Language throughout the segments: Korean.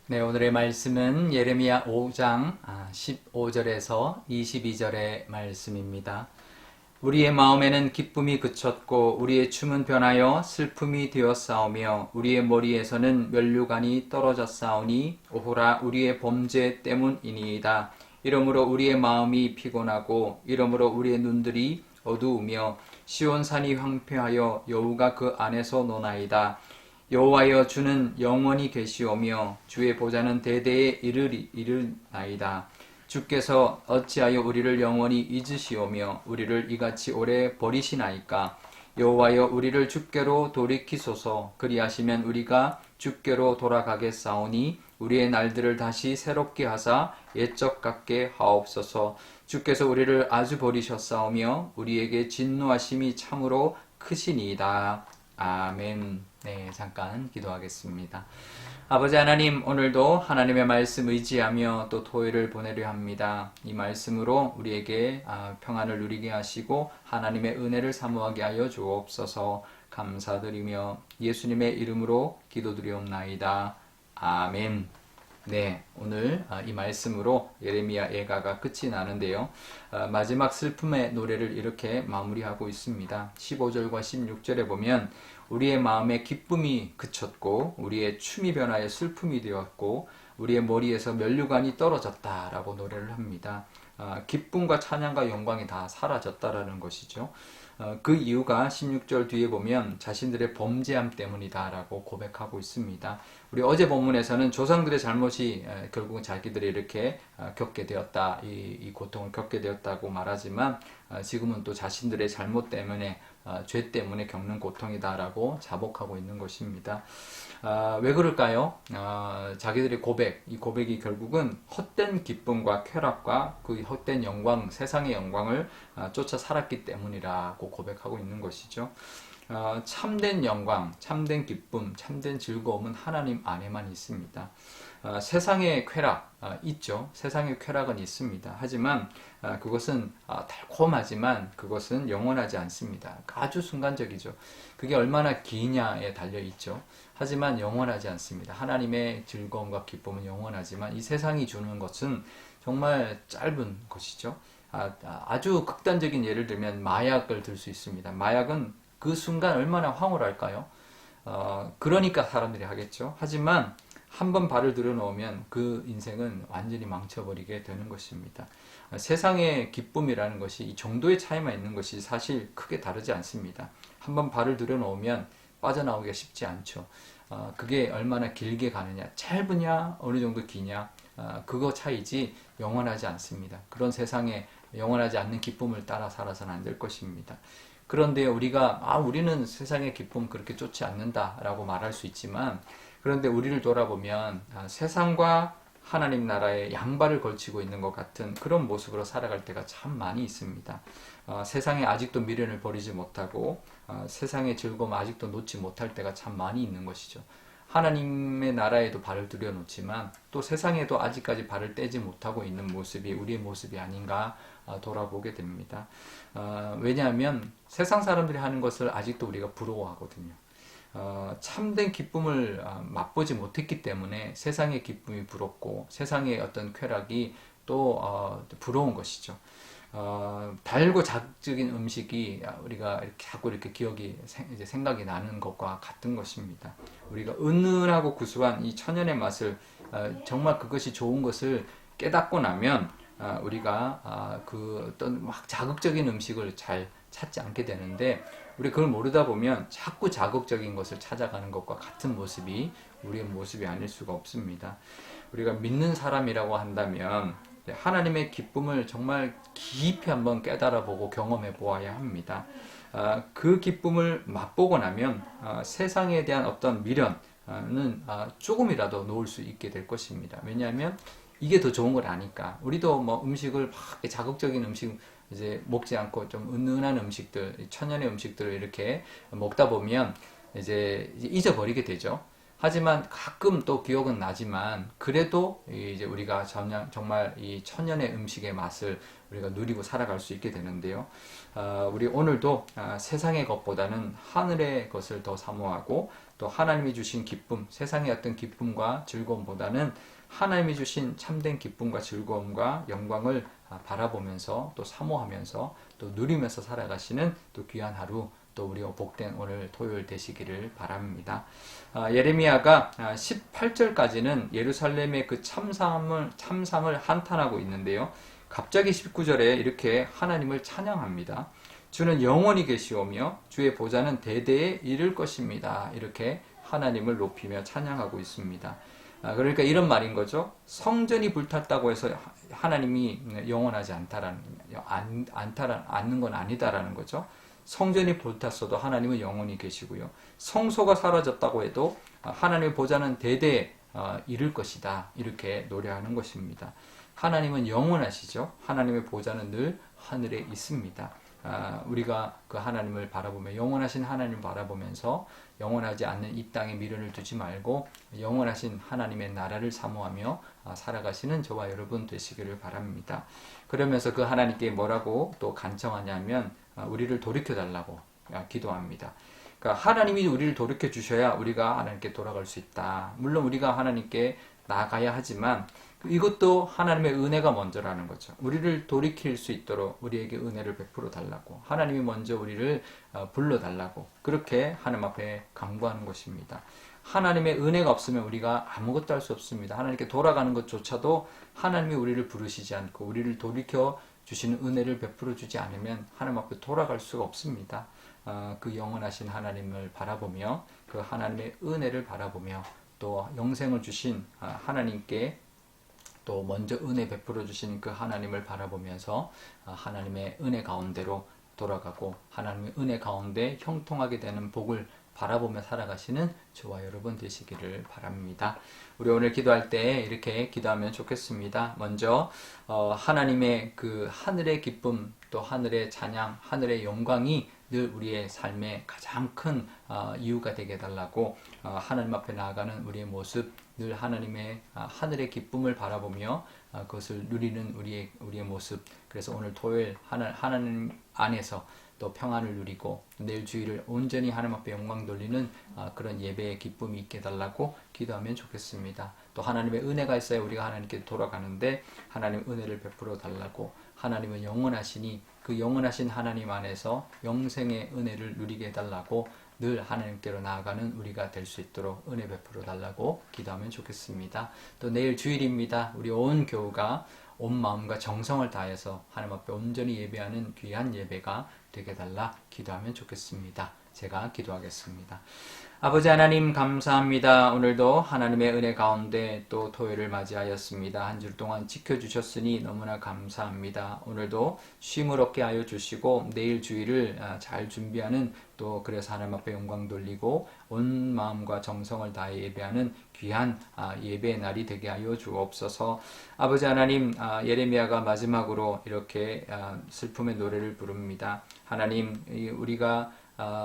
네, 오늘의 말씀은 예레미야 5장 15절에서 22절의 말씀입니다. 우리의 마음에는 기쁨이 그쳤고 우리의 춤은 변하여 슬픔이 되었사오며 우리의 머리에서는 면류관이 떨어졌사오니 오호라 우리의 범죄 때문이니이다. 이러므로 우리의 마음이 피곤하고 이러므로 우리의 눈들이 어두우며 시온산이 황폐하여 여호가 그 안에서 노나이다. 여호와여 주는 영원히 계시오며 주의 보좌는 대대에 이르나이다. 주께서 어찌하여 우리를 영원히 잊으시오며 우리를 이같이 오래 버리시나이까. 여호와여 우리를 주께로 돌이키소서. 그리하시면 우리가 주께로 돌아가겠사오니 우리의 날들을 다시 새롭게 하사 옛적 같게 하옵소서. 주께서 우리를 아주 버리셨사오며 우리에게 진노하심이 참으로 크시니이다. 아멘. 네, 잠깐 기도하겠습니다. 아버지 하나님, 오늘도 하나님의 말씀 의지하며 또 토요일을 보내려 합니다. 이 말씀으로 우리에게 평안을 누리게 하시고 하나님의 은혜를 사모하게 하여 주옵소서. 감사드리며 예수님의 이름으로 기도드리옵나이다. 아멘. 네, 오늘 이 말씀으로 예레미야 예가가 끝이 나는데요. 마지막 슬픔의 노래를 이렇게 마무리하고 있습니다. 15절과 16절에 보면 우리의 마음에 기쁨이 그쳤고 우리의 춤이 변하여 슬픔이 되었고 우리의 머리에서 면류관이 떨어졌다라고 노래를 합니다. 기쁨과 찬양과 영광이 다 사라졌다라는 것이죠. 그 이유가 16절 뒤에 보면 자신들의 범죄함 때문이다라고 고백하고 있습니다. 우리 어제 본문에서는 조상들의 잘못이 결국은 자기들이 이렇게 겪게 되었다, 이 고통을 겪게 되었다고 말하지만 지금은 또 자신들의 잘못 때문에 죄 때문에 겪는 고통이다라고 자복하고 있는 것입니다. 왜 그럴까요? 자기들의 이 고백이 결국은 헛된 기쁨과 쾌락과 그 헛된 영광, 세상의 영광을 쫓아 살았기 때문이라고 고백하고 있는 것이죠. 참된 영광, 참된 기쁨, 참된 즐거움은 하나님 안에만 있습니다. 세상의 쾌락 있죠. 세상의 쾌락은 있습니다. 하지만 그것은 달콤하지만 그것은 영원하지 않습니다. 아주 순간적이죠. 그게 얼마나 기냐에 달려 있죠. 하지만 영원하지 않습니다. 하나님의 즐거움과 기쁨은 영원하지만 이 세상이 주는 것은 정말 짧은 것이죠. 아주 극단적인 예를 들면 마약을 들 수 있습니다. 마약은 그 순간 얼마나 황홀할까요? 그러니까 사람들이 하겠죠. 하지만 한번 발을 들여놓으면 그 인생은 완전히 망쳐버리게 되는 것입니다. 세상의 기쁨이라는 것이 이 정도의 차이만 있는 것이 사실 크게 다르지 않습니다. 한번 발을 들여놓으면 빠져나오기가 쉽지 않죠. 그게 얼마나 길게 가느냐, 짧으냐, 어느 정도 기냐, 그거 차이지 영원하지 않습니다. 그런 세상에 영원하지 않는 기쁨을 따라 살아서는 안 될 것입니다. 그런데 우리는 세상의 기쁨 그렇게 쫓지 않는다라고 말할 수 있지만, 그런데 우리를 돌아보면 세상과 하나님 나라의 양발을 걸치고 있는 것 같은 그런 모습으로 살아갈 때가 참 많이 있습니다. 세상에 아직도 미련을 버리지 못하고 세상의 즐거움 아직도 놓지 못할 때가 참 많이 있는 것이죠. 하나님의 나라에도 발을 들여놓지만 또 세상에도 아직까지 발을 떼지 못하고 있는 모습이 우리의 모습이 아닌가 돌아보게 됩니다. 왜냐하면 세상 사람들이 하는 것을 아직도 우리가 부러워하거든요. 참된 기쁨을 맛보지 못했기 때문에 세상의 기쁨이 부럽고 세상의 어떤 쾌락이 또 부러운 것이죠. 달고 자극적인 음식이 우리가 자꾸 이렇게 생각이 나는 것과 같은 것입니다. 우리가 은은하고 구수한 이 천연의 맛을 정말 그것이 좋은 것을 깨닫고 나면 우리가 그 어떤 막 자극적인 음식을 잘 찾지 않게 되는데, 우리 그걸 모르다 보면 자꾸 자극적인 것을 찾아가는 것과 같은 모습이 우리의 모습이 아닐 수가 없습니다. 우리가 믿는 사람이라고 한다면 하나님의 기쁨을 정말 깊이 한번 깨달아 보고 경험해 보아야 합니다. 그 기쁨을 맛보고 나면 세상에 대한 어떤 미련은 조금이라도 놓을 수 있게 될 것입니다. 왜냐하면 이게 더 좋은 걸 아니까. 우리도 뭐 음식을 막 자극적인 음식 이제 먹지 않고 좀 은은한 음식들, 천연의 음식들을 이렇게 먹다 보면 이제 잊어버리게 되죠. 하지만 가끔 또 기억은 나지만 그래도 이제 우리가 정말 이 천연의 음식의 맛을 우리가 누리고 살아갈 수 있게 되는데요. 우리 오늘도 세상의 것보다는 하늘의 것을 더 사모하고 또 하나님이 주신 기쁨, 세상의 어떤 기쁨과 즐거움보다는 하나님이 주신 참된 기쁨과 즐거움과 영광을 바라보면서 또 사모하면서 또 누리면서 살아가시는 또 귀한 하루, 또 우리 복된 오늘 토요일 되시기를 바랍니다. 예레미야가 18절까지는 예루살렘의 그 참상을 한탄하고 있는데요. 갑자기 19절에 이렇게 하나님을 찬양합니다. 주는 영원히 계시오며 주의 보좌는 대대에 이를 것입니다. 이렇게 하나님을 높이며 찬양하고 있습니다. 그러니까 이런 말인 거죠. 성전이 불탔다고 해서 하나님이 영원하지 않는 건 아니다라는 거죠. 성전이 불탔어도 하나님은 영원히 계시고요. 성소가 사라졌다고 해도 하나님의 보좌는 대대에 이를 것이다. 이렇게 노래하는 것입니다. 하나님은 영원하시죠. 하나님의 보좌는 늘 하늘에 있습니다. 우리가 그 하나님을 바라보며 영원하신 하나님을 바라보면서 영원하지 않는 이 땅에 미련을 두지 말고 영원하신 하나님의 나라를 사모하며 살아가시는 저와 여러분 되시기를 바랍니다. 그러면서 그 하나님께 뭐라고 또 간청하냐면 우리를 돌이켜달라고 기도합니다. 그러니까 하나님이 우리를 돌이켜 주셔야 우리가 하나님께 돌아갈 수 있다. 물론 우리가 하나님께 나아가야 하지만 이것도 하나님의 은혜가 먼저라는 거죠. 우리를 돌이킬 수 있도록 우리에게 은혜를 베풀어 달라고, 하나님이 먼저 우리를 불러달라고 그렇게 하나님 앞에 간구하는 것입니다. 하나님의 은혜가 없으면 우리가 아무것도 할 수 없습니다. 하나님께 돌아가는 것조차도 하나님이 우리를 부르시지 않고 우리를 돌이켜 주시는 은혜를 베풀어 주지 않으면 하나님 앞에 돌아갈 수가 없습니다. 그 영원하신 하나님을 바라보며 그 하나님의 은혜를 바라보며 또 영생을 주신 하나님께 또 먼저 은혜 베풀어 주신 그 하나님을 바라보면서 하나님의 은혜 가운데로 돌아가고 하나님의 은혜 가운데 형통하게 되는 복을 바라보며 살아가시는 저와 여러분 되시기를 바랍니다. 우리 오늘 기도할 때 이렇게 기도하면 좋겠습니다. 먼저 하나님의 그 하늘의 기쁨 또 하늘의 찬양, 하늘의 영광이 늘 우리의 삶의 가장 큰 이유가 되게 해달라고 하나님 앞에 나아가는 우리의 모습, 늘 하나님의 하늘의 기쁨을 바라보며 그것을 누리는 우리의 모습. 그래서 오늘 토요일 하나님 안에서 또 평안을 누리고 내일 주일을 온전히 하나님 앞에 영광 돌리는 그런 예배의 기쁨이 있게 해달라고 기도하면 좋겠습니다. 또 하나님의 은혜가 있어야 우리가 하나님께 돌아가는데 하나님 은혜를 베풀어 달라고, 하나님은 영원하시니 그 영원하신 하나님 안에서 영생의 은혜를 누리게 해달라고 늘 하나님께로 나아가는 우리가 될 수 있도록 은혜 베풀어 달라고 기도하면 좋겠습니다. 또 내일 주일입니다. 우리 온 교우가 온 마음과 정성을 다해서 하나님 앞에 온전히 예배하는 귀한 예배가 되게 달라 기도하면 좋겠습니다. 제가 기도하겠습니다. 아버지 하나님 감사합니다. 오늘도 하나님의 은혜 가운데 또 토요일을 맞이하였습니다. 한 주 동안 지켜주셨으니 너무나 감사합니다. 오늘도 쉼을 얻게 하여 주시고 내일 주일을 잘 준비하는 또 그래서 하나님 앞에 영광 돌리고 온 마음과 정성을 다해 예배하는 귀한 예배의 날이 되게 하여 주옵소서. 아버지 하나님, 예레미야가 마지막으로 이렇게 슬픔의 노래를 부릅니다. 하나님, 우리가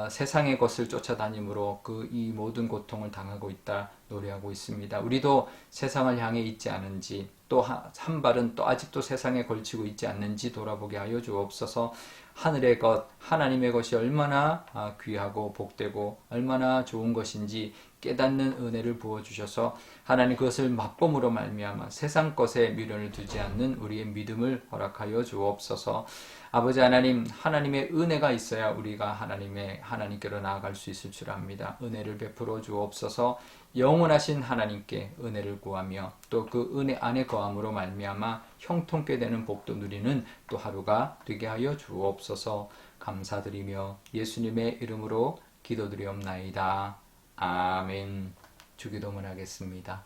세상의 것을 쫓아다님으로 이 모든 고통을 당하고 있다 노래하고 있습니다. 우리도 세상을 향해 있지 않은지 또 한 발은 또 아직도 세상에 걸치고 있지 않는지 돌아보게 하여 주옵소서. 하늘의 것, 하나님의 것이 얼마나 귀하고 복되고 얼마나 좋은 것인지 깨닫는 은혜를 부어주셔서 하나님 그것을 맛봄으로 말미암아 세상 것에 미련을 두지 않는 우리의 믿음을 허락하여 주옵소서. 아버지 하나님, 하나님의 은혜가 있어야 우리가 하나님께로 나아갈 수 있을 줄 압니다. 은혜를 베풀어 주옵소서. 영원하신 하나님께 은혜를 구하며 또 그 은혜 안에 거함으로 말미암아 형통케 되는 복도 누리는 또 하루가 되게 하여 주옵소서. 감사드리며 예수님의 이름으로 기도드리옵나이다. 아멘. 주기도문 하겠습니다.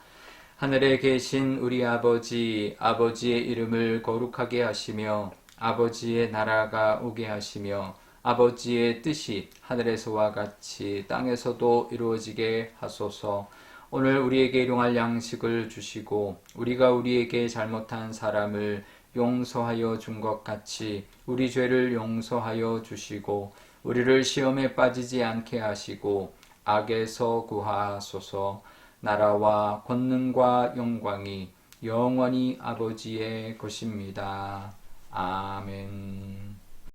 하늘에 계신 우리 아버지, 아버지의 이름을 거룩하게 하시며 아버지의 나라가 오게 하시며 아버지의 뜻이 하늘에서와 같이 땅에서도 이루어지게 하소서. 오늘 우리에게 일용할 양식을 주시고 우리가 우리에게 잘못한 사람을 용서하여 준 것 같이 우리 죄를 용서하여 주시고 우리를 시험에 빠지지 않게 하시고 악에서 구하소서. 나라와 권능과 영광이 영원히 아버지의 것입니다. 아멘.